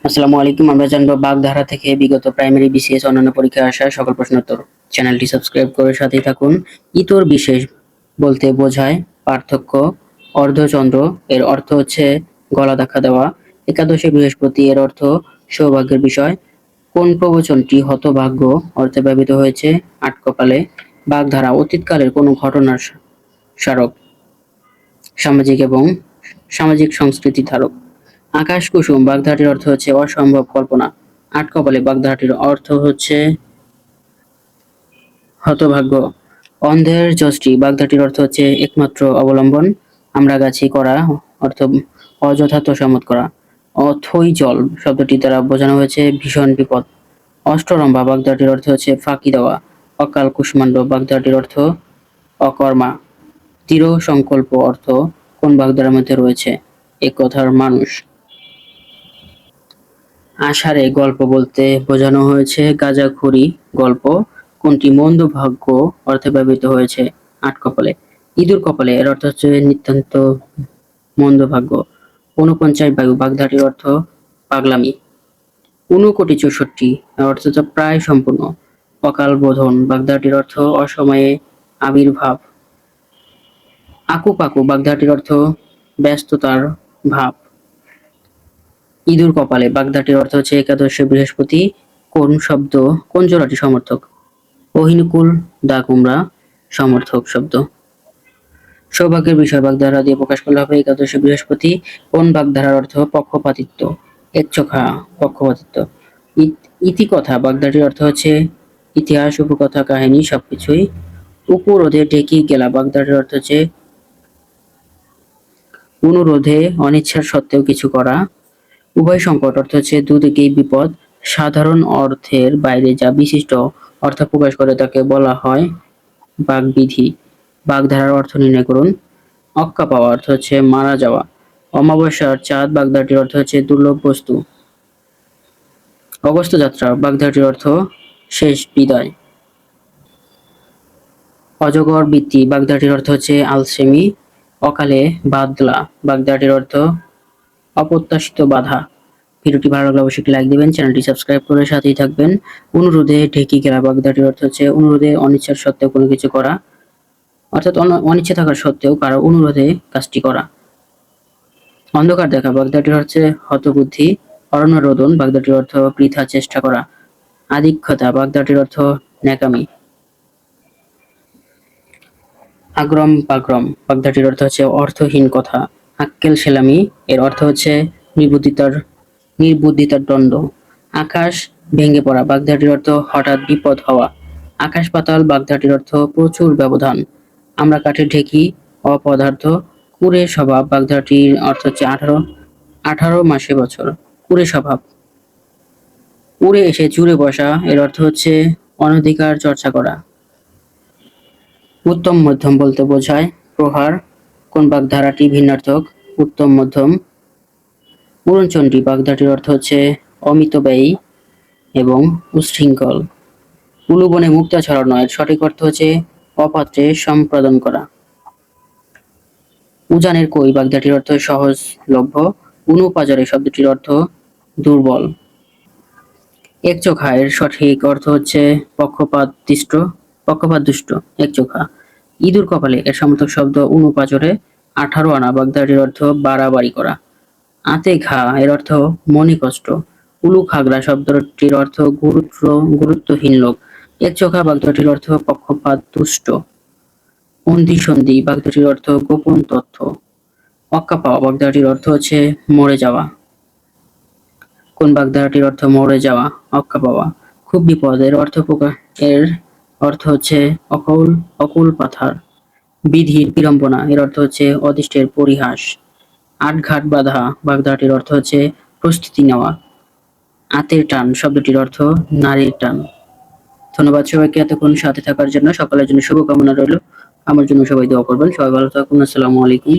আসসালামু আলাইকুম। আমরা জানবো বাগধারা থেকে বিগত প্রাইমারি, বিসিএস অন্যান্য পরীক্ষায় আসা সকল প্রশ্নোত্তর। চ্যানেলটি সাবস্ক্রাইব করে সাথেই থাকুন। ইতর বিশেষ বলতে বোঝায় পার্থক্য। অর্ধচন্দ্র এর অর্থ হচ্ছে গলা দেখা দেওয়া। একাদশী বৃহস্পতি এর অর্থ সৌভাগ্যের বিষয়। কোন প্রবচনটি হতভাগ্য অর্থে ব্যবহৃত হয়েছে? আটকপালে। বাগধারা অতীতকালের কোনো ঘটনার স্মারক, সামাজিক এবং সামাজিক সংস্কৃতি ধারক। আকাশ কুসুম বাগধারাটির অর্থ হচ্ছে অসম্ভব কল্পনা। আটকপালে বাগধারাটির অর্থ হচ্ছে হতভাগ্য। অন্ধের যষ্টি বাগধারাটির অর্থ হচ্ছে একমাত্র অবলম্বন। আমরাগাছি করা অর্থ অযথা তোষামোদ করা। অথৈ জল শব্দটি দ্বারা বোঝানো হয়েছে ভীষণ বিপদ। অষ্টরম্ভা বাগধারাটির অর্থ হচ্ছে ফাঁকি দেওয়া। অকাল কুষ্মাণ্ড বাগধারাটির অর্থ অকর্মা। দৃঢ় সংকল্প অর্থ কোন বাগধারার মধ্যে রয়েছে? এ কথার মানুষ। আষাঢ়ে গল্প বলতে বোঝানো হয়েছে গাঁজাখুরি গল্প। কোনটি মন্দ ভাগ্য অর্থে ব্যবহৃত হয়েছে? আটকপালে। ইঁদুর কপালে এর অর্থ হচ্ছে নিতান্ত মন্দ ভাগ্য। ৪৯ বায়ু বাগধারাটির অর্থ পাগলামি। ৬৯ এর অর্থ হচ্ছে প্রায় সম্পূর্ণ। অকাল বোধন বাগধারাটির অর্থ অসময়ে আবির্ভাব। আকুপাকু বাগধারাটির অর্থ ব্যস্ততার ভাব। ইঁদুর কপালে বাগধারাটির অর্থ হচ্ছে একাদশে বৃহস্পতি। কোন জোড়াটি সমর্থক? অহিনুকুল দা কুমড়া সমর্থক শব্দ। সৌভাগ্যের বিষয় বাগধারা দিয়ে প্রকাশ করলে হবে একাদশে বৃহস্পতি। কোন বাগধারার অর্থ পক্ষপাতিত্ব? একচোখা পক্ষপাতিত্ব। ইতিকথা বাগধারাটির অর্থ হচ্ছে ইতিহাস, উপকথা, কাহিনী সবকিছুই। উপরোধে ঢেকি গেলা বাগধারাটির অর্থ হচ্ছে অনুরোধে অনিচ্ছার সত্ত্বেও কিছু করা। উভয় সংকট অর্থ হচ্ছে দুদিকেই বিপদ। সাধারণ অর্থের বাইরে যা বিশিষ্ট অর্থ প্রকাশ করে তাকে বলা হয় বাগবিধি। বাগধারার অর্থ নির্ণয় করুন। অক্কা পাওয়া অর্থ হচ্ছে মারা যাওয়া। অমাবস্যার চাঁদ বাগধারাটির অর্থ হচ্ছে দুর্লভ বস্তু। অগস্ত্য যাত্রা বাগধারাটির অর্থ শেষ বিদায়। অজগর বৃত্তি বাগধারাটির অর্থ হচ্ছে আলসেমি। অকালে বাদলা বাগধারাটির অর্থ অপ্রত্যাশিত বাধা। ভিডিওটি ভালো লাগলে অবশ্যই একটি লাইক দিবেন, চ্যানেলটি সাবস্ক্রাইব করে সাথেই থাকবেন। অনুরোধে ঢেকি গেলা বাগধারাটির অর্থ হচ্ছে অনুরোধে অনিচ্ছার সত্ত্বেও কোনো কিছু করা, অর্থাৎ অনিচ্ছা থাকার সত্ত্বেও কারো অনুরোধে কাজটি করা। অন্ধকার দেখা বাগধারাটির হচ্ছে হতবুদ্ধি। অরণ্য রোদন বাগধারাটির অর্থ বৃথা চেষ্টা করা। আধিক্যতা বাগধারাটির অর্থ ন্যাকামি। আগ্রম বাগ্রম বাগধারাটির অর্থ হচ্ছে অর্থহীন কথা। আক্কেল সেলামি এর অর্থ হচ্ছে নির্বুদ্ধিতার দণ্ড। আকাশ ভেঙে পড়া বাগধারাটির অর্থ হঠাৎ বিপদ হওয়া। আকাশ পাতাল বাগধারাটির অর্থ প্রচুর ব্যবধান। আমরা কাঠের ঢেকি অপদার্থ। কুঁড়ে স্বভাব বাগধারাটির অর্থ হচ্ছে 18 মাসে বছর। কুঁড়ে স্বভাব। উড়ে এসে জুড়ে বসা এর অর্থ হচ্ছে অনধিকার চর্চা করা। উত্তম মধ্যম বলতে বোঝায় প্রহার। কোন বাগধারাটি ভিন্নার্থক? উত্তম মধ্যম। পূরণচণ্ডী বাগধারাটির অর্থ হচ্ছে অমিতব্যয়ী এবং উচ্ছৃঙ্খল। উলুবনে মুক্তা ছড়ানো এর সঠিক অর্থ হচ্ছে অপাত্রে সম্পাদন করা। উজানের কই বাগধারাটির অর্থ সহজলভ্য। অনুপাজরে শব্দটির অর্থ দুর্বল। একচোখা এর সঠিক অর্থ হচ্ছে পক্ষপাতদুষ্ট। একচোখা। ইঁদুর কপালে এর সমর্থক শব্দ অনুপাজরে। 18 আনা বাগধারাটির অর্থ বাড়াবাড়ি করা। আতে ঘা এর অর্থ মনিকষ্ট। উলুখাগড়া শব্দটির অর্থ গুরুত্বহীন লোক। একচোখা বাগধারাটির অর্থ পক্ষপাতদুষ্ট। অন্ধিসন্ধি বাগধারাটির অর্থ গোপন তথ্য। অক্কা পাওয়া বাগধারাটির অর্থ হচ্ছে মরে যাওয়া। কোন বাগধারাটির অর্থ মরে যাওয়া? অক্কা পাওয়া। খুব বিপদ এর অর্থ হচ্ছে অকুল পাথার। বিধির বিড়ম্বনা এর অর্থ হচ্ছে অদৃষ্টের পরিহাস। আটঘাট বাঁধা বাগধারাটির অর্থ হচ্ছে প্রস্তুতি নেওয়া। আতের টান শব্দটির অর্থ নারীর টান। ধন্যবাদ সবাইকে এতক্ষণ সাথে থাকার জন্য। সকলের জন্য শুভকামনা রইল। আমার জন্য সবাই দোয়া করবেন। সবাই ভালো থাকুন। আসসালামু আলাইকুম।